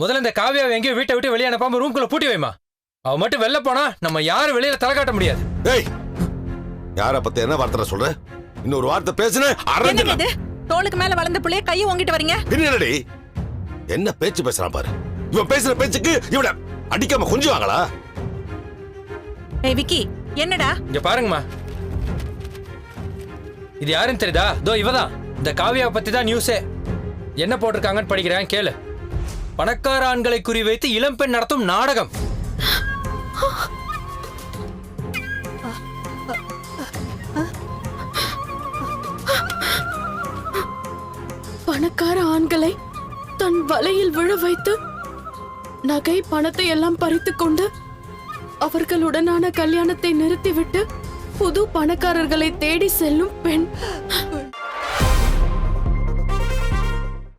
முதல்ல இந்த காவியாவை எங்கேயும் வீட்டை விட்டு வெளியே அனுப்பாம ரூம்குள்ள பூட்டி வைமா. அவ மட்டும் வெளில போனா நம்ம யாரும் வெளியில தலை காட்ட முடியாது. ஏய், யார பத்தி என்ன வார்த்தை சொல்ற? இன்னொரு வார்த்தை பேசுன அரஞ்சு. தோளுக்கு மேல வளர்ந்த புள்ளைய கையை ஓங்கிட்டு வரீங்க. என்னடி என்ன பேச்சு பேசுறான் பாரு. இவன் பேசுற பேச்சுக்கு இவட அடிக்காம கொஞ்சுவாங்களா? ஏய் விக்கி, என்னடா? இங்க பாருங்கம்மா, இது யாருன்னு தெரியுதா? தோ இவதான். இந்த காவியாவை பத்தி தான் நியூஸே. என்ன போட்டிருக்காங்கன்னு படிக்கிறேன் கேளு. பணக்கார ஆண்களை குறிவைத்து இளம்பெண் நடத்தும் நாடகம். பணக்கார ஆண்களை தன் வலையில் விழ வைத்து நகை பணத்தை எல்லாம் பறித்துக் கொண்டு அவர்களுடனான கல்யாணத்தை நிறுத்திவிட்டு புது பணக்காரர்களை தேடி செல்லும் பெண்.